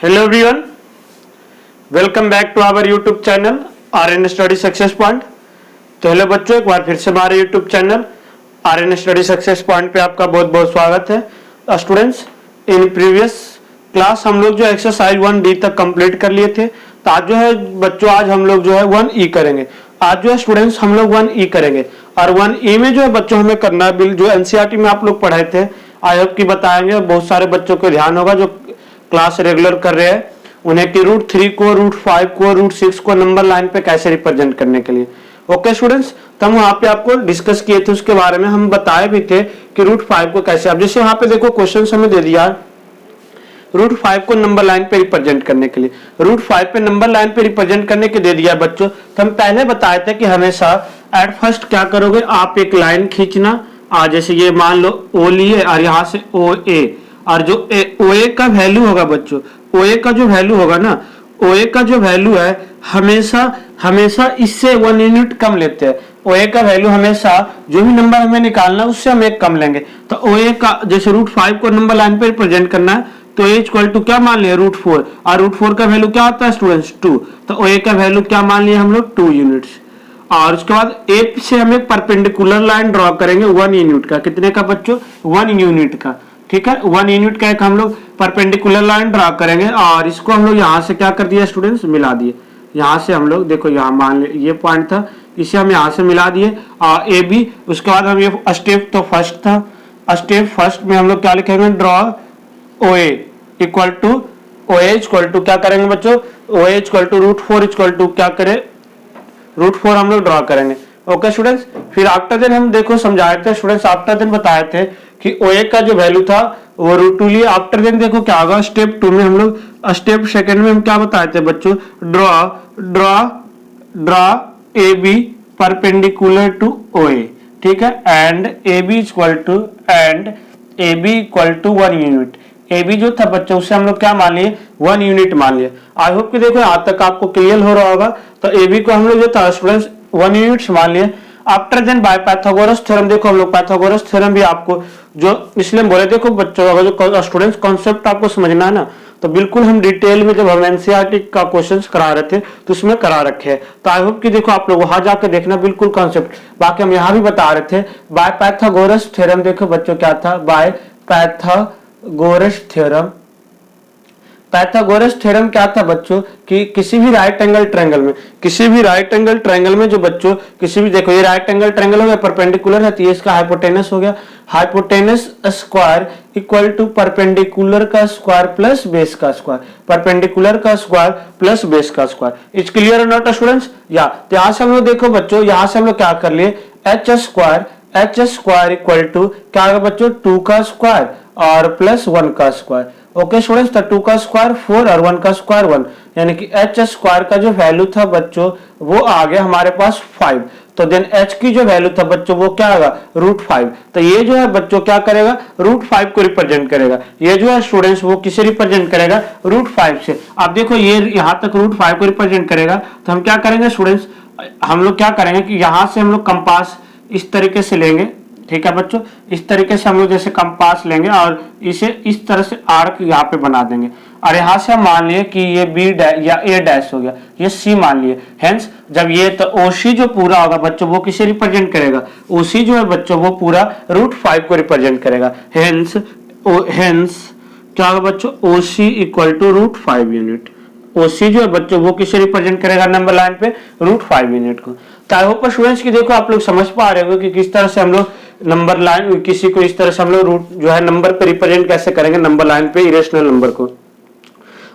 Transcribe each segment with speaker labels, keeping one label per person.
Speaker 1: Hello everyone, welcome back to our YouTube channel RN study success point. तो hello बच्चों, एक बार फिर से हमारे YouTube channel RN study success point पे आपका बहुत बहुत स्वागत है। स्टूडेंट्स, इन प्रीवियस क्लास हम लोग जो एक्सरसाइज 1D तक कंप्लीट कर लिए थे। तो आज जो है बच्चों, आज हम लोग जो है 1E करेंगे। आज जो है स्टूडेंट्स हम लोग 1E करेंगे और 1E में जो है बच्चों हमें करना है बिल जो एनसीईआरटी में आप लोग पढ़ाए थे, आई होप की बताएंगे। बहुत सारे बच्चों को ध्यान होगा जो क्लास रेगुलर कर रहे हैं उन्हें कि √3 को, √5 को, √6 को नंबर लाइन पे कैसे रिप्रेजेंट करने के लिए। ओके स्टूडेंट्स, तो हम वहां पे आपको डिस्कस किए थे, उसके बारे में हम बताए भी थे कि √5 को कैसे। अब जैसे वहां पे देखो क्वेश्चन हमें दे दिया √5 को नंबर लाइन पे रिप्रेजेंट करने के लिए, √5 पे नंबर लाइन पे रिप्रेजेंट करने के दे दिया बच्चों। तो हम पहले बताए थे कि हमेशा एट फर्स्ट क्या करोगे, आप एक लाइन खींचना। जैसे ये मान लो O लिए और यहाँ से OA, और जो OA का वैल्यू होगा बच्चों, OA का जो वैल्यू होगा ना, OA का जो वैल्यू है हमेशा इससे 1 यूनिट कम लेते हैं। OA का वैल्यू हमेशा जो भी नंबर हमें निकालना है उससे हम एक कम लेंगे। तो OA का जैसे √5 को नंबर लाइन पे रिप्रेजेंट करना है तो A इक्वल टू क्या मान लिया, √4, और √4 का वैल्यू क्या होता है स्टूडेंट्स, 2। तो OA का वैल्यू क्या मान लिया हम लोग, 2 यूनिट्स। और उसके बाद A से हम एक परपेंडिकुलर लाइन ड्रॉ करेंगे 1 यूनिट का। कितने का बच्चों, 1 यूनिट का। ठीक है, 1 यूनिट का एक हम लोग परपेंडिकुलर लाइन ड्रॉ करेंगे और इसको हम लोग यहाँ से क्या कर दिया स्टूडेंट्स, मिला दिए। यहाँ से हम लोग देखो, यहाँ मान ले ये पॉइंट था, इसे हम यहाँ से मिला दिए और AB। उसके बाद हम ये स्टेप तो फर्स्ट था, स्टेप फर्स्ट में हम लोग क्या लिखेंगे, draw OA equal to, OA equal to क्या करेंगे बच्चों, OA equal to √4 equal to क्या करें, √4 हम लोग ड्रॉ करेंगे। ओके स्टूडेंट्स, फिर आफ्टर देन हम देखो समझाए थे स्टूडेंट्स, आफ्टर देन बताए थे कि OA का जो वैल्यू था वो √2 लिए। आफ्टर देन देखो क्या होगा, स्टेप 2 में हम लोग, स्टेप सेकंड में हम क्या बताए थे बच्चों, draw AB perpendicular to OA। ठीक है, and AB equal to 1 unit. AB जो था बच्चों उससे हम लोग क्या मान लिए, 1 यूनिट मान लिए। आई होप कि देखो यहाँ तक आपको क्लियर हो रहा होगा। तो AB को हम लोग जो था स्टूडेंट्स 1 यूनिट मान लिए। After then by Pythagoras theorem, देखो हम लोग पाइथागोरस थ्योरम भी आपको जो इसलिए बोले, देखो बच्चों अगर जो स्टूडेंट्स कॉन्सेप्ट आपको समझना है ना, तो बिल्कुल हम डिटेल में जब हम एनसीईआरटी का क्वेश्चंस करा रहे थे तो उसमें करा रखे हैं। तो आई होप कि देखो आप लोग वहां जाकर देखना बिल्कुल कॉन्सेप्ट। बाकी हम यहाँ भी बता रहे थे बाय पाइथागोरस थ्योरम। देखो बच्चों क्या था, bye Pythagoras theorem. Pythagoras theorem क्या था बच्चों कि किसी भी राइट एंगल ट्रायंगल में जो बच्चों किसी भी, देखो ये राइट एंगल ट्रायंगल हो गया, परपेंडिकुलर है तो ये इसका हाइपोटेनस हो गया। Hypotenuse square equal to perpendicular का स्क्वायर प्लस बेस का स्क्वायर, परपेंडिकुलर का स्क्वायर प्लस बेस का square. It's clear or not students? या तो यहाँ से हम लोग देखो बच्चों, यहाँ से हम लोग क्या कर लिए, एच स्क्वायर इक्वल टू क्या होगा बच्चों, 2 का स्क्वायर और प्लस 1 का स्क्वायर। ओके स्टूडेंट्स, तो 2 का स्क्वायर 4 और 1 का स्क्वायर 1, यानी कि एच स्क्वायर का जो वैल्यू था बच्चों वो आ गया हमारे पास 5। तो देन एच की जो वैल्यू था बच्चों वो क्या होगा, √5। तो ये जो है बच्चों क्या करेगा, √5 को रिप्रेजेंट करेगा। ये जो है स्टूडेंट्स वो किसे रिप्रेजेंट करेगा, √5 से। अब देखो ये यहाँ तक √5 को रिप्रेजेंट करेगा, तो हम क्या करेंगे स्टूडेंट्स, हम लोग क्या करेंगे कि यहाँ से हम लोग कंपास इस तरीके से लेंगे। ठीक है बच्चों, इस तरीके से हम लोग जैसे कंपास लेंगे और इसे इस तरह से आर्क यहाँ पे बना देंगे। और यहाँ से हम मान लिए कि ये B या A' हो गया, ये C मान लिए। हेंस जब ये तो OC जो पूरा होगा बच्चों वो किसे रिप्रेजेंट करेगा, OC जो है बच्चों वो पूरा √5 को रिप्रेजेंट करेगा। हेंस क्या होगा बच्चों, OC equal to √5 unit. OC जो है बच्चों वो किसे रिप्रेजेंट करेगा नंबर लाइन पे, √5 यूनिट को। तो आई होप स्टूडेंट्स की देखो आप लोग समझ पा रहे हो कि किस तरह से हम लोग नंबर लाइन, किसी को इस तरह से हम लोग रूट जो है नंबर पे रिप्रेजेंट कैसे करेंगे नंबर लाइन पे, इरेशनल नंबर को,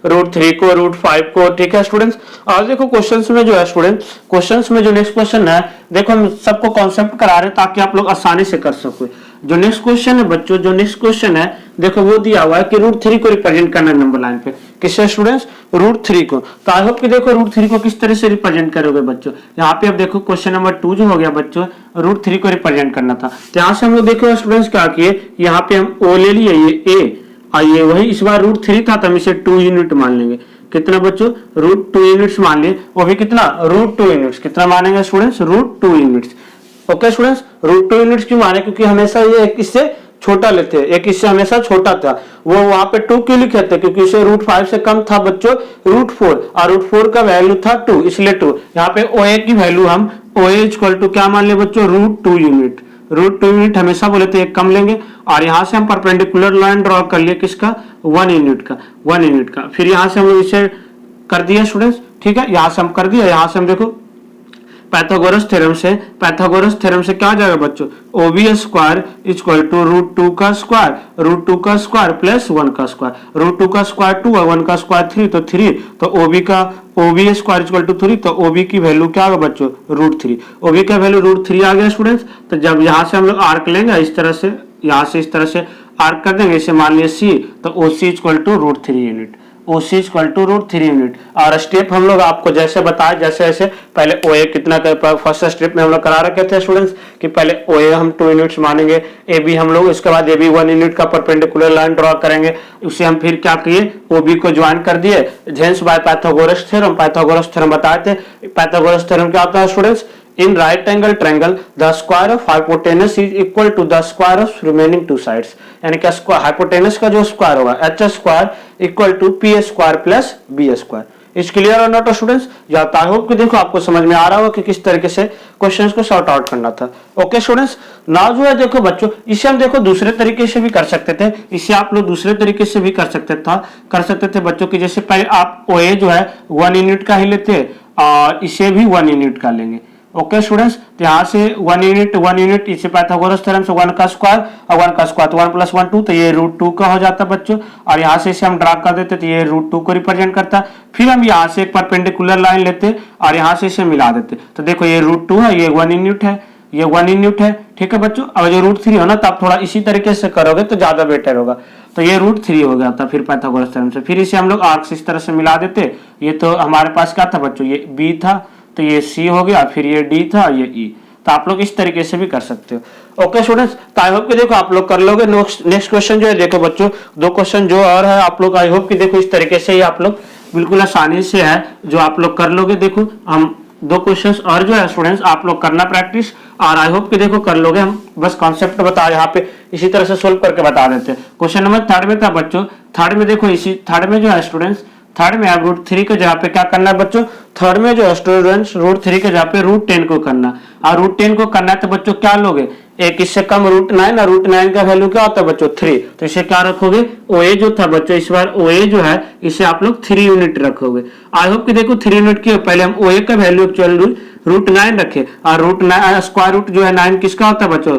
Speaker 1: √3 को, √5 को। ठीक है स्टूडेंट्स, आज देखो क्वेश्चंस में जो है स्टूडेंट, क्वेश्चंस में जो नेक्स्ट क्वेश्चन है, देखो हम सबको कॉन्सेप्ट करा रहे हैं ताकि आप लोग आसानी से कर सको। जो नेक्स्ट क्वेश्चन है बच्चों, जो नेक्स्ट क्वेश्चन है देखो वो दिया हुआ है कि √3 को रिप्रेजेंट करना है नंबर लाइन पे। किससे स्टूडेंट्स, √3 को। तो आई होप कि देखो √3 को किस तरह से रिप्रेजेंट करोगे बच्चों। यहाँ पे अब देखो क्वेश्चन नंबर 2 जो हो गया बच्चों, √3 को रिप्रेजेंट करना था। तो यहाँ से हम लोग देखो स्टूडेंट्स क्या किए, यहाँ पे हम O ले लिए, ये A, आइए वही इस बार √3 था तो हम इसे 2 यूनिट मान लेंगे। कितना बच्चों, √2 यूनिट्स मान लिए, वो भी कितना, √2 यूनिट्स। कितना मानेंगे students, √2 units. Okay students, √2 units क्यों माने, क्योंकि हमेशा ये इससे छोटा लेते हैं, एक इससे हमेशा छोटा था, वो वहां पे 2 क्यों लिखे थे, क्योंकि इसे √5 से कम था बच्चों √4, और √4 का वैल्यू था 2, इसलिए 2। यहाँ पे OA की वैल्यू हम OA इक्वल टू क्या मान ले बच्चों, √2 यूनिट। √2 यूनिट हमेशा बोले थे एक कम लेंगे, और यहां से हम परपेंडिकुलर लाइन ड्रॉ कर लिए किसका, 1 यूनिट का, 1 यूनिट का। फिर यहां से हम लोग इसे कर दिया स्टूडेंट्स, ठीक है, यहां से हम कर दिया। यहां से हम देखो पाइथागोरस थ्योरम से क्या आ जाएगा बच्चों, OB स्क्वायर इक्वल टू √2 का स्क्वायर, √2 का स्क्वायर प्लस 1 का स्क्वायर, √2 का स्क्वायर 2 और 1 का स्क्वायर 3, तो 3, तो OB स्क्वायर इक्वल टू 3, तो OB की वैल्यू क्या होगा बच्चों, √3। OB का वैल्यू √3 आ गया स्टूडेंट्स। तो जब यहां से हम लोग आर्क लेंगे इस तरह से, यहां से इस तरह से आर्क कर देंगे, इसे मान लिया C, तो OC equal to √3 unit, OC equal to √3 unit. और स्टेप हम लोग आपको जैसे बताया, जैसे जैसे पहले OA कितना कर, फर्स्ट स्टेप में हम लोग करा रखे थे स्टूडेंट्स कि पहले OA हम 2 यूनिट्स मानेंगे, AB हम लोग, इसके बाद AB 1 यूनिट का परपेंडिकुलर लाइन ड्रॉ करेंगे, उसे हम फिर क्या किए, OB को ज्वाइन कर दिए जेंस बाय पाइथागोरस थ्योरम बताए थे। पाइथागोरस थ्योरम क्या होता है students, in right angle triangle the square of hypotenuse is equal to the square of remaining two sides, यानी कि हाइपोटेनस का जो स्क्वायर होगा h square equal to p square plus b square. Is clear or not students? I hope कि देखो आपको समझ में आ रहा होगा कि किस तरीके से क्वेश्चंस को सॉर्ट आउट करना था। ओके स्टूडेंट्स, नाउ जो है देखो बच्चों, इसे हम देखो दूसरे तरीके से भी कर सकते थे, इसे आप लोग दूसरे तरीके से भी कर सकते थे बच्चों की, जैसे पहले आप OA जो है 1 यूनिट का ही लेते और इसे भी 1 यूनिट का लेंगे। ओके स्टूडेंट्स, तो यहाँ से 1 यूनिट इसे पाइथागोरस थ्योरम से 1 का स्क्वायर और 1 का स्क्वायर, तो 1 + 1 2, तो ये √2 का हो जाता बच्चों, और यहाँ से इसे हम ड्रा कर देते तो ये √2 को रिप्रेजेंट करता। फिर हम यहाँ से एक परपेंडिकुलर लाइन लेते और यहाँ से इसे मिला देते, तो देखो ये √2 है, ये 1 यूनिट है, ये 1 यूनिट है, ठीक है बच्चों। अब जो √3 हो ना, तो आप थोड़ा इसी तरीके से करोगे तो ज्यादा बेटर होगा, तो ये √3 हो गया था फिर पाइथागोरस थ्योरम से। फिर इसे हम लोग आर्क से इस तरह से मिला देते, ये तो हमारे पास क्या था बच्चों, ये B था, तो ये C हो गया, फिर ये D था, ये E, तो आप लोग इस तरीके से भी कर सकते हो। ओके स्टूडेंट्स, तो आई होप कि देखो आप लोग कर लोगे। नेक्स्ट क्वेश्चन जो है देखो बच्चों, 2 क्वेश्चन जो और है आप लोग, आई होप कि देखो इस तरीके से ही आप लोग बिल्कुल आसानी से है जो आप लोग कर लोगे। देखो हम 2 क्वेश्चंस और जो है स्टूडेंट्स आप लोग करना प्रैक्टिस, और आई होप कि देखो कर लोगे। हम बस कॉन्सेप्ट बता यहाँ पे इसी तरह से सोल्व करके बता देते हैं। क्वेश्चन नंबर 3 में था बच्चों, 3 में देखो, इसी 3 में जो है स्टूडेंट्स, 3 में आप √3 के जगह पे क्या करना है बच्चों, 3 में जो है स्टूडेंट्स √3 के जगह पे √10 को करना, और √10 को करना है तो बच्चों क्या लोगे, एक इससे कम √9, और √9 का वैल्यू क्या होता है बच्चों 3, तो इसे क्या रखोगे, OA जो था बच्चों, इस बार OA जो है इसे आप लोग 3 यूनिट रखोगे। आई होप कि देखो 3 यूनिट की पहले हम OA का वैल्यू एक्चुअली √9 रखे, और √9 स्क्वायर रूट जो है 9 किसका होता है बच्चों,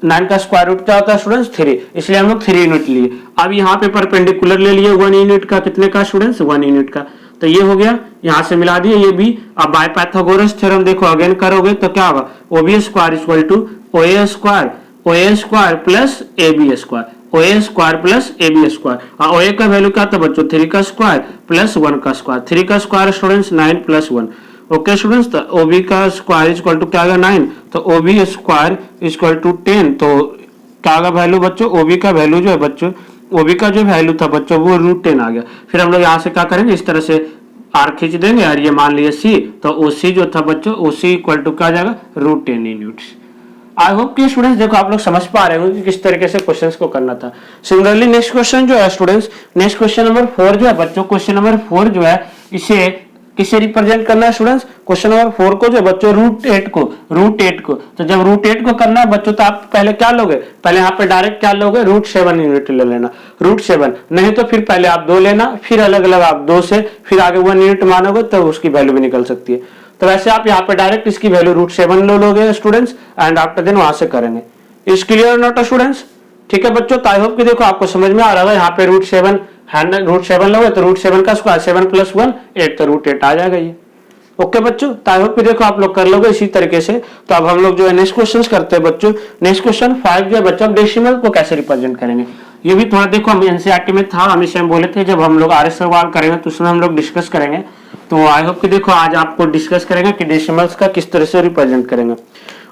Speaker 1: 9 का स्क्वायर रूट क्या होता है स्टूडेंट्स 3, इसलिए हम लोग 3 यूनिट लिए। अब यहाँ पे परपेंडिकुलर ले लिए 1 यूनिट का, कितने का स्टूडेंट्स 1 यूनिट का, तो ये हो गया, यहाँ से मिला दिए ये भी। अब बाय पाइथागोरस थ्योरम देखो अगेन करोगे तो क्या होगा, OB square equal to OA square plus AB square, OA square plus AB square, और OA का वैल्यू क्या था बच्चों 3 का स्क्वायर प्लस 1 का स्क्वायर, 3 का स्क्वायर स्टूडेंट्स 9 + 1। ओके स्टूडेंट्स, तो OB का स्क्वायर इक्वल टू क्या आ गया 9, तो OB स्क्वायर इक्वल टू 10, तो क्या आ गया वैल्यू बच्चों, OB का वैल्यू जो है बच्चों, OB का जो वैल्यू था बच्चों वो √10 आ गया। फिर हम लोग यहाँ से क्या करेंगे, इस तरह से आर्क खींच देंगे, और ये मान लिए C, तो OC जो था बच्चों, OC इक्वल टू क्या आ जाएगा √10 यूनिट्स। आई होप कि स्टूडेंट्स देखो आप लोग समझ पा रहे होंगे कि किस तरीके से क्वेश्चंस को करना था। सिमिलरली नेक्स्ट क्वेश्चन जो है स्टूडेंट्स, नेक्स्ट क्वेश्चन नंबर 4 जो है बच्चों, क्वेश्चन नंबर 4 जो है इसे किसे रिप्रेजेंट करना है स्टूडेंट्स, क्वेश्चन नंबर 4 को जो बच्चों √8 को, तो जब √8 को करना है बच्चों तो आप पहले क्या लोगे, पहले यहाँ पे डायरेक्ट क्या लोगे, √7 यूनिट ले लेना, √7, नहीं तो फिर पहले आप 2 लेना, फिर अलग अलग आप 2 से फिर आगे 1 यूनिट मानोगे तो उसकी वैल्यू भी निकल सकती है। तो वैसे आप यहाँ पे डायरेक्ट इसकी वैल्यू √7 लोगे स्टूडेंट्स, एंड आफ्टर देन वहां से करेंगे। Is clear not students? ठीक है बच्चों, तो आई होप कि देखो आपको समझ में आ रहा है। यहाँ पे √7 लोगे तो √7 का स्क्वायर 7 + 1 8, तो √8 आ जाएगा ये। ओके बच्चों, तो आई होप कि देखो आप लोग कर लोगे इसी तरीके से। तो अब हम लोग जो है नेक्स्ट क्वेश्चन करते हैं बच्चों। नेक्स्ट क्वेश्चन 5 जो है बच्चों, डेसिमल को कैसे रिप्रेजेंट करेंगे, ये भी थोड़ा देखो हम एनसीईआरटी में था, हम इसे हम बोले थे जब हम लोग आर्य सवाल करेंगे तो उसमें हम लोग डिस्कस करेंगे। तो आई होप कि देखो आज आपको डिस्कस करेंगे कि डेसिमल्स का किस तरह से रिप्रेजेंट करेंगे।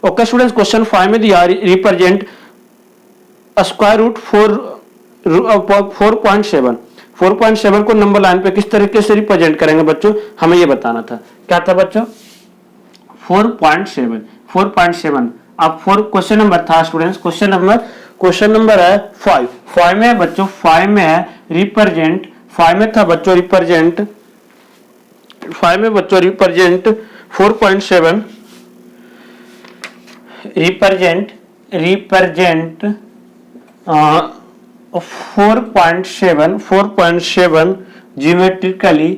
Speaker 1: ओके स्टूडेंट्स, क्वेश्चन 5 में दिया रिप्रेजेंट स्क्वायर रूट 4.7 को नंबर लाइन पे किस तरीके से रिप्रेजेंट करेंगे बच्चों, हमें ये बताना था। क्या था बच्चों 4.7। अब 4 क्वेश्चन नंबर था students, question number question number है 5। 5 में बच्चों 5 में है रिप्रेजेंट, 5 में था बच्चों रिप्रेजेंट, 5 में बच्चों represent 4.7, represent 4.7 geometrically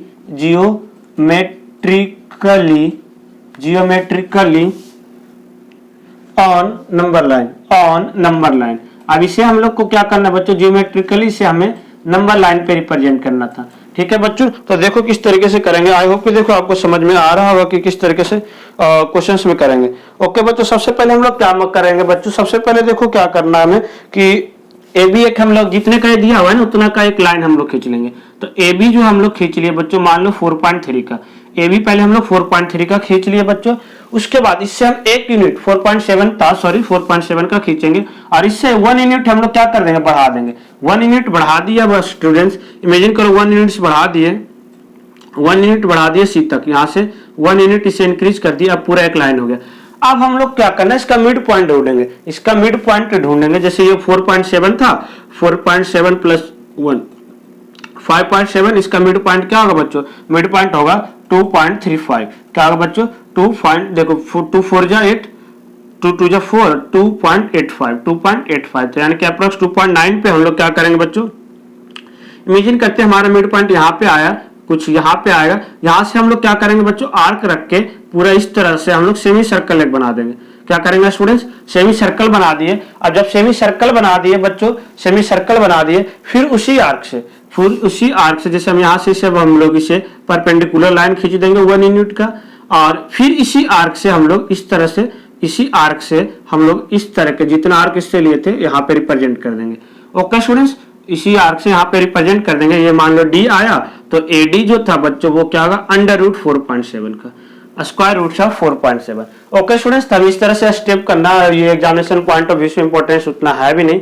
Speaker 1: on number line. अब इसे हम लोग को क्या करना है बच्चों, जियोमेट्रिकली से हमें नंबर लाइन पे रिप्रेजेंट करना था। ठीक है बच्चों, तो देखो किस तरीके से करेंगे। आई होप कि देखो आपको समझ में आ रहा होगा कि किस तरीके से क्वेश्चंस में करेंगे। ओके बच्चों, सबसे पहले हम लोग क्या करेंगे बच्चों, सबसे पहले देखो क्या करना है हमें कि ए बी एक हम लोग जितने का दिया हुआ है ना उतना का एक लाइन हम लोग खींच लेंगे। तो ए बी जो हम लोग खींच लिए बच्चों, मान लो 4.3 का ए बी पहले हम लोग 4.3 का खींच लिए बच्चों। उसके बाद इससे हम एक यूनिट 4.7 था, सॉरी 4.7 का खींचेंगे और इससे 1 यूनिट हम लोग क्या कर देंगे, बढ़ा देंगे। 1 यूनिट बढ़ा दिया बस स्टूडेंट्स, इमेजिन करो 1 यूनिट बढ़ा दिए, 1 यूनिट बढ़ा दिए सी तक, यहाँ से 1 यूनिट इसे इंक्रीज कर दिया, अब पूरा एक लाइन हो गया। अब हम लोग क्या करना है, इसका मिड पॉइंट ढूंढेंगे, इसका मिड पॉइंट ढूंढेंगे। जैसे ये 4.7 था, 4.7 प्लस 1 5.7, इसका मिड पॉइंट क्या होगा बच्चों, मिड पॉइंट होगा 2.35। क्या होगा बच्चों, 2 देखो 2 4 जा 8, 2 2 जा 4, 2.85 तो यानी कि अप्रोक्स 2.9 पे हम लोग क्या करेंगे बच्चों, इमेजिन करते हैं हमारा मिड पॉइंट यहाँ पे आया, कुछ यहाँ पे आएगा, यहाँ से हम लोग क्या करेंगे बच्चों, आर्क रख के पूरा इस तरह से हम लोग सेमी सर्कल एक बना देंगे। क्या करेंगे स्टूडेंट्स, सेमी सर्कल बना दिए। अब जब सेमी सर्कल बना दिए बच्चों, सेमी सर्कल बना दिए, फिर उसी आर्क से जैसे हम यहाँ से हम लोग इसे परपेंडिकुलर लाइन खींच देंगे 1 यूनिट का, और फिर इसी आर्क से हम लोग इस तरह से, इसी आर्क से हम लोग इस तरह के जितना आर्क इससे लिए थे यहाँ पे रिप्रेजेंट कर देंगे। ओके स्टूडेंट्स, इसी आर्क से यहाँ पे रिप्रेजेंट कर देंगे। ये मान लो डी आया तो ए डी जो था बच्चों वो क्या होगा, अंडर रूट 4.7 का स्क्वायर रूट था 4.7। ओके स्टूडेंट्स, तब इस तरह से स्टेप करना, ये एग्जामिनेशन पॉइंट ऑफ व्यू से इंपॉर्टेंस उतना है भी नहीं,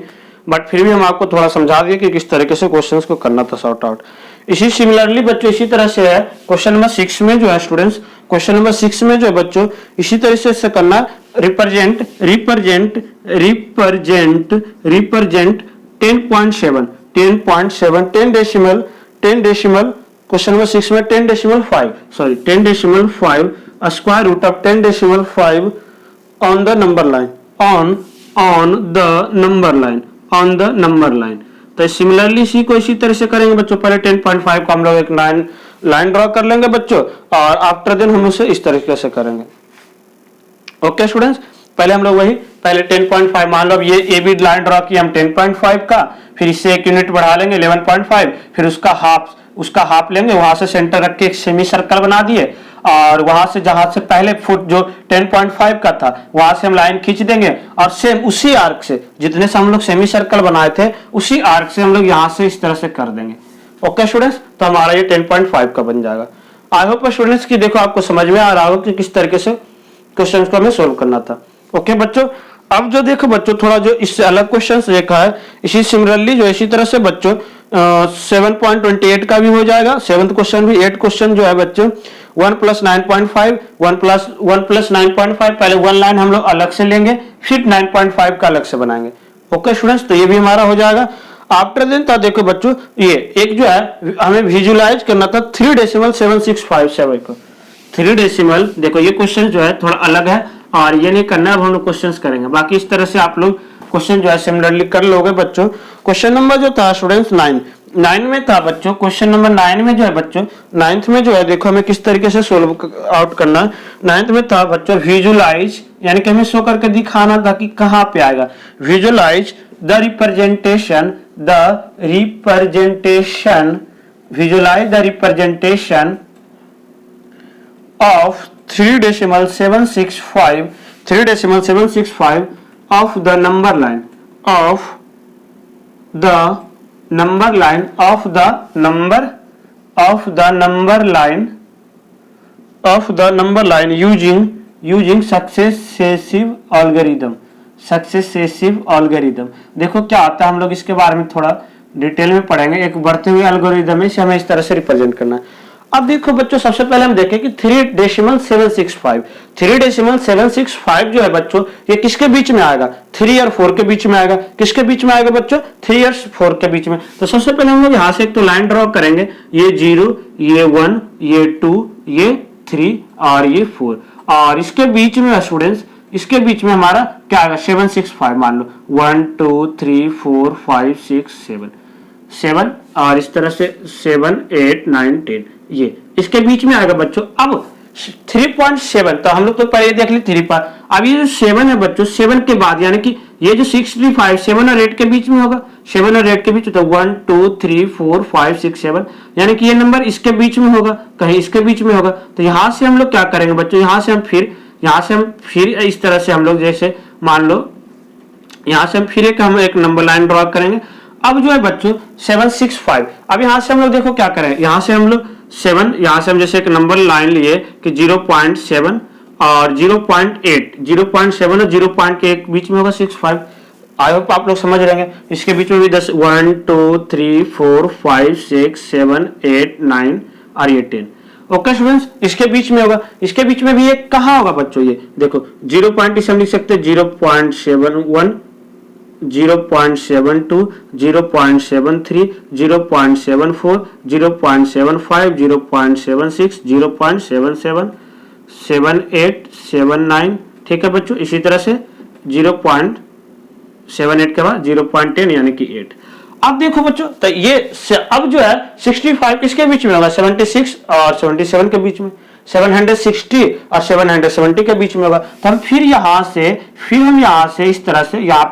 Speaker 1: बट फिर भी हम आपको थोड़ा समझा दिए कि किस तरीके से क्वेश्चंस को करना था सॉर्ट आउट। इसी सिमिलरली बच्चों इसी तरह से है क्वेश्चन नंबर 6 में जो है स्टूडेंट्स, क्वेश्चन नंबर 6 में जो है बच्चों इसी तरह से करना, रिप्रेजेंट 10.7 10 डेसिमल क्वेश्चन नंबर 6 में 10.5 square root of 10.5 on the number line, on the number line. तो सिमिलरली इसी को इसी तरह से करेंगे बच्चों। पहले 10.5 को हम लोग एक लाइन ड्रॉ कर लेंगे बच्चों, और आफ्टर देन हम उसे इस तरीके से करेंगे। ओके स्टूडेंट्स, पहले हम लोग वही पहले 10.5 मान लो, अब ये ए बी लाइन ड्रॉ किया हम 10.5 का, फिर इससे एक यूनिट बढ़ा लेंगे 11.5, फिर उसका हाफ लेंगे, वहां से सेंटर रख के एक सेमी सर्कल बना दिए, और वहां से जहां से पहले फुट जो 10.5 का था वहां से हम लाइन खींच देंगे, और सेम उसी आर्क से जितने से हम लोग सेमी सर्कल बनाए थे उसी आर्क से हम लोग यहाँ से इस तरह से कर देंगे। ओके स्टूडेंट्स, तो हमारा ये 10.5 का बन जाएगा। आई होप स्टूडेंट्स की देखो आपको समझ में आ रहा होगा कि किस तरीके से क्वेश्चन को हमें सोल्व करना था। ओके बच्चों, अब जो देखो बच्चों थोड़ा जो इससे अलग क्वेश्चन देखा है, इसी सिमिलरली जो इसी तरह से बच्चों 7.28 का भी हो जाएगा। 7th क्वेश्चन भी 8 क्वेश्चन जो है बच्चों 1 + 9.5 1 + 9.5, पहले 1 लाइन हम लोग अलग से लेंगे, फिर 9.5 का अलग से बनाएंगे। ओके स्टूडेंट्स, तो ये भी हमारा हो जाएगा। आफ्टर देन था देखो बच्चों, ये एक जो है हमें विजुलाइज करना था 3.7657 को। 3 डेसिमल, देखो ये क्वेश्चन जो है थोड़ा अलग है और ये नहीं करना है, अब हम लोग क्वेश्चंस करेंगे। बाकी इस तरह से आप लोग क्वेश्चन जो है सिमिलरली कर लोगे बच्चों। क्वेश्चन नंबर जो था स्टूडेंट्स 9 में था बच्चों, क्वेश्चन नंबर 9 में जो है बच्चों, 9th में जो है देखो हमें किस तरीके से सोल्व आउट करना है। 9th में था बच्चों विजुलाइज, यानी कि हमें शो करके दिखाना था कि कहाँ पे आएगा। Visualise the representation visualise the representation of 3.765 of the number line using successive algorithm। देखो क्या आता है, हम लोग इसके बारे में थोड़ा डिटेल में पढ़ेंगे। एक बढ़ते हुए एल्गोरिदम है, इसे हमें इस तरह से रिप्रेजेंट करना है। अब देखो बच्चों, सबसे पहले हम देखें कि 3.765 3.765 जो है बच्चों, ये किसके बीच में आएगा? 3 और 4 के बीच में आएगा। किसके बीच में आएगा बच्चों? 3 और 4 के बीच में। तो सबसे पहले हम लोग यहां से एक तो लाइन ड्रॉ करेंगे, ये 0, ये 1, ये 2, ये 3 और ये 4, और इसके बीच में स्टूडेंट्स, इसके बीच में हमारा क्या आएगा? 765 मान लो, 1 2 3 4 5 6 7 और इस तरह से 7 8 9 10, ये इसके बीच में आएगा बच्चों। अब 3.7, तो हम लोग तो पहले देख ली 3 पर, अब ये जो 7 है बच्चों, 7 के बाद यानी कि ये जो 635 7 और 8 के बीच में होगा, 7 और 8 के बीच, तो 1 2 3 4 5 6 7, यानी कि ये नंबर इसके बीच में होगा, कहीं इसके बीच में होगा। तो यहां से हम लोग क्या करेंगे बच्चों, यहां से हम फिर इस तरह से हम लोग, जैसे मान लो यहां से हम एक नंबर लाइन ड्रॉ करेंगे। अब जो है बच्चों 765, अब यहां से हम लोग देखो क्या करें, यहां से हम लोग 7, यहां से हम जैसे एक नंबर लाइन लिए कि 0.7 और 0.8, 0.7 और 0.8 बीच में होगा 65। आई होप आप लोग समझ रहे हैं। इसके बीच में भी 10, 1 2 3 4 5 6 7 8 9 और ये 10। ओके स्टूडेंट्स, इसके बीच में होगा। इसके बीच में भी ये कहाँ होगा बच्चों? ये देखो 0.2 हम लिख सकते हैं, 0.71, 0.72, 0.73, 0.74, 0.75, 0.76, 0.77, 78, 79, ठीक है बच्चों। इसी तरह से 0.78 के बाद 0.10 यानी कि 8। अब देखो बच्चों, तो ये अब जो है 65 किसके बीच में होगा? 76 और 77 के बीच में, 760 और 770 के बीच में होगा। तो हम फिर यहाँ से इस तरह से यहाँ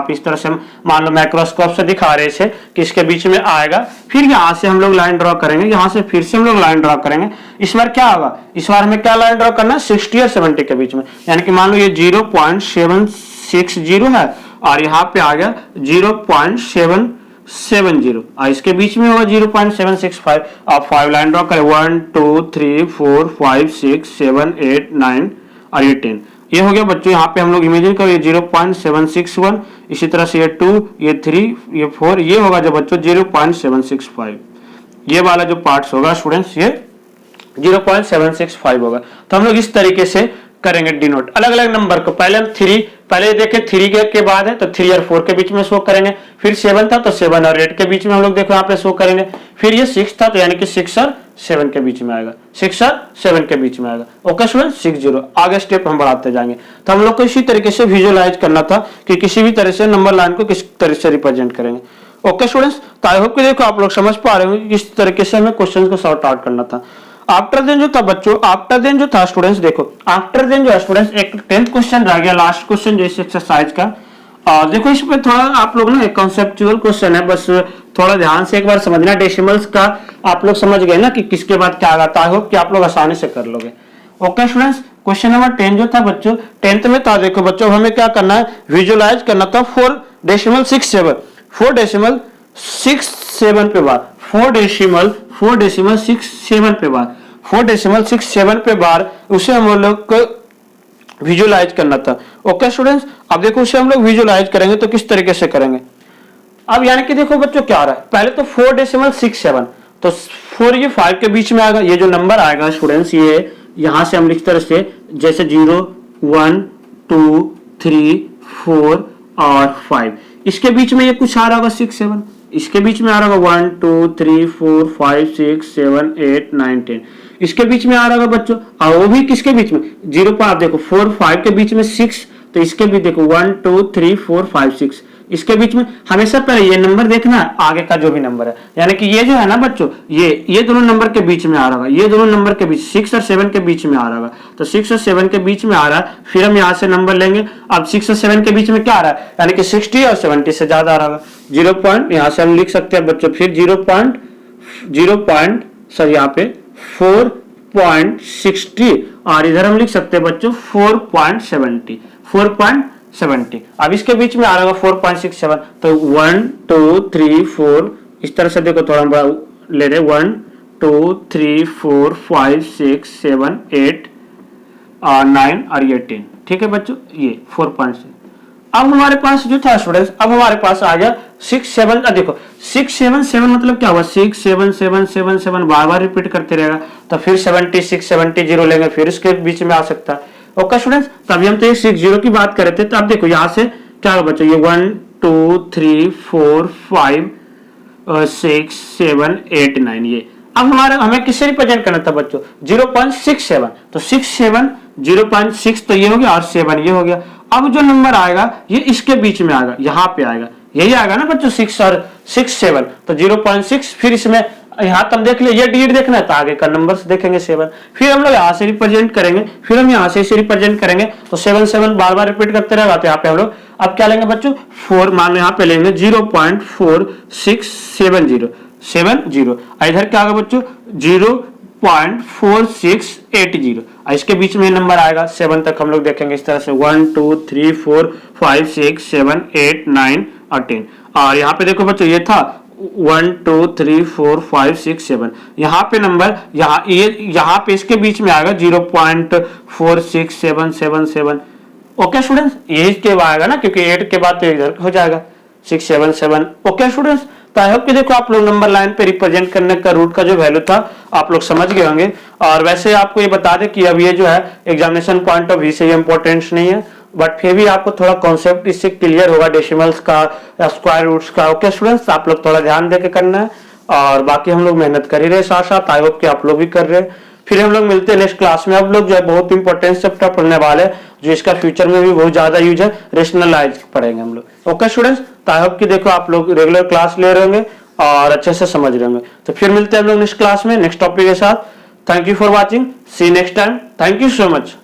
Speaker 1: पे इस तरह से हम मान लो माइक्रोस्कोप से दिखा रहे थे कि इसके बीच में आएगा। फिर यहाँ से हम लोग लाइन ड्रॉ करेंगे, यहाँ से फिर से हम लोग लाइन ड्रॉ करेंगे। इस बार क्या होगा? इस बार हमें क्या लाइन ड्रॉ करना है? 60 और 70 के बीच में, यानी कि मान लो ये 0.760 है और यहाँ पे आ गया 0.770 और इसके बीच में होगा 0.765। आप 5 लाइन ड्रॉ करें, 1 2 3 4 5 6 7 8 9 और ये 10। ये हो गया बच्चों। यहाँ पे हम लोग इमेजिन करो, ये 0.761, इसी तरह से ये 2, ये 3, ये 4, ये होगा जो बच्चों 0.765। ये वाला जो पार्ट्स होगा स्टूडेंट्स, ये 0.765 होगा। तो हम लोग इस तरीके से करेंगे डिनोट अलग अलग नंबर को। पहले हम 3, पहले देखे 3 के बाद है तो 3 और 4 के बीच में शो करेंगे। फिर 7 था तो 7 और 8 के बीच में हम लोग देखो यहाँ पे शो करेंगे। फिर ये 6 था तो यानी कि 6 और 7 के बीच में आएगा, 6 और 7 के बीच में आएगा। Okay student, 60। आगे स्टेप हम बढ़ाते जाएंगे। तो हम लोग को इसी तरीके से विजुअलाइज करना था कि किसी भी तरह से नंबर लाइन को किस तरह से रिप्रेजेंट करेंगे। ओके स्टूडेंट्स, तो आई होप कि देखो आप लोग समझ पा रहे होंगे कि किस तरीके से हमें क्वेश्चन को सॉर्ट आउट करना था। आफ्टर देन जो था बच्चों, आफ्टर देन जो था स्टूडेंट्स, देखो आफ्टर देन जो है स्टूडेंट्स, एक 10th क्वेश्चन रह गया, लास्ट क्वेश्चन जो इस एक्सरसाइज का। और देखो इस पे थोड़ा आप लोग ना एक कॉन्सेप्चुअल क्वेश्चन है, बस थोड़ा ध्यान से एक बार समझना। डेसिमल्स का आप लोग समझ गए ना कि किसके बाद क्या आता है, होप कि आप लोग आसानी से कर लोगे। ओके स्टूडेंट्स, क्वेश्चन नंबर 10 जो था बच्चों, 10th में था। देखो बच्चों, हमें क्या करना है? विजुअलाइज करना था 4.67 4.67 पे बार, 4.67 पे बार, 4.67 पे बार उसे हम लोग को विजुअलाइज करना था। ओके स्टूडेंट्स, अब देखो उसे हम लोग विजुअलाइज करेंगे तो किस तरीके से करेंगे। अब यानी कि देखो बच्चों क्या आ रहा है, पहले तो 4.67, तो 4 ये 5 के बीच में आएगा। ये जो नंबर आएगा स्टूडेंट्स, ये यहां से हम लिख तरह से जैसे 0 1 2 3 4 और 5, इसके बीच में ये कुछ आ रहा होगा 6 7, इसके बीच में आ रहा होगा 1 2 3 4 5 6 7 8 9 10, इसके बीच में आ रहा होगा बच्चों। और वो भी किसके बीच में? 0 पर आप देखो 4 5 के बीच में 6, तो इसके भी देखो 1 2 3 4 5 6, इसके बीच में हमेशा पहले ये नंबर देखना है, आगे का जो भी नंबर है, यानी कि ये जो है ना बच्चों, ये दोनों नंबर के बीच में आ रहा होगा, ये दोनों नंबर के बीच 6 और 7 के बीच में आ रहा होगा। तो 6 और 7 के बीच में आ रहा है, फिर हम यहाँ से नंबर लेंगे। अब 6 और 7 के बीच में क्या आ रहा है, यानी कि 60 और 70 से ज्यादा आ रहा होगा। 0 पॉइंट यहाँ से हम लिख सकते हैं बच्चों, फिर 4.60 और इधर हम लिख सकते हैं बच्चों 4.70। अब इसके बीच में आ रहा होगा 4.67, तो 1 2 3 4, इस तरह से देखो थोड़ा बड़ा ले रहे 1 2 3 4 5 6 7 8 और 9 और ये 10। ठीक है बच्चों, ये 4.6। अब हमारे पास जो था स्टूडेंट्स, अब हमारे पास आ गया 6 7, देखो 6 7 7 मतलब क्या हुआ, 6 7 7 7 7 बार बार रिपीट करते रहेगा, तो फिर 76 70 लेंगे, फिर इसके बीच में आ सकता है। ओके स्टूडेंट्स, तभी हम तो ये 60 की बात कर रहे थे। तो अब देखो यहाँ से क्या होगा बच्चों, ये 1 2 3 4 5 6 7 8 9, ये अब हमारे हमें किससे रिप्रेजेंट करना था बच्चों, 0.67, तो 6 7 0.6 तो ये हो गया और 7 ये हो गया। अब जो नंबर आएगा ये इसके बीच में आएगा, यहाँ पे आएगा, यही आएगा ना बच्चों 6 और 6 7, तो 0.6, फिर इसमें यहाँ तक देख लिया, ये डिजिट देखना है तो आगे का नंबर देखेंगे 7, फिर हम लोग यहाँ से रिप्रेजेंट करेंगे, फिर हम यहाँ से इसे रिप्रेजेंट करेंगे, तो 7 7 बार बार रिपीट करते रहेगा। तो यहाँ पे हम लोग अब क्या लेंगे बच्चों, 4 मान लो यहाँ पे लेंगे 0.4670 70, इधर क्या होगा बच्चों 0.4680, इसके बीच में नंबर आएगा 7 तक हम लोग देखेंगे इस तरह से 1 2 3 4 5 6 7 8 9 और 10। और यहाँ पे देखो बच्चों ये था 1 2 3 4 5 6 7, यहाँ पे नंबर यहाँ पे इसके बीच में आएगा 0.46777। ओके स्टूडेंट्स, ये के बाद आएगा ना, क्योंकि 8 के बाद तो इधर हो जाएगा 677। ओके स्टूडेंट्स, तो आई होप कि देखो आप लोग नंबर लाइन पे रिप्रेजेंट करने का रूट का जो वैल्यू था आप लोग समझ गए होंगे। और वैसे आपको ये बता दें कि अब ये जो है एग्जामिनेशन पॉइंट ऑफ व्यू से ये इंपॉर्टेंस नहीं है, बट फिर भी आपको थोड़ा कॉन्सेप्ट इससे क्लियर होगा डेसिमल्स का या स्क्वायर रूट्स का। ओके स्टूडेंट्स, आप लोग थोड़ा ध्यान देके करना है, और बाकी हम लोग मेहनत कर ही रहे साथ साथ, आई होप कि आप लोग भी कर रहे हैं। फिर हम लोग मिलते हैं नेक्स्ट क्लास में। अब लोग जो है बहुत इंपॉर्टेंट चैप्टर पढ़ने वाले हैं, जो इसका फ्यूचर में भी बहुत ज्यादा यूज है, रेशनलाइज पढ़ेंगे हम लोग। ओके स्टूडेंट्स, तो आई होप कि देखो आप लोग रेगुलर क्लास ले रहे होंगे और अच्छे से समझ रहे होंगे। तो फिर मिलते हैं हम लोग नेक्स्ट क्लास में नेक्स्ट टॉपिक के साथ। Thank you for watching, see next time, thank you so much.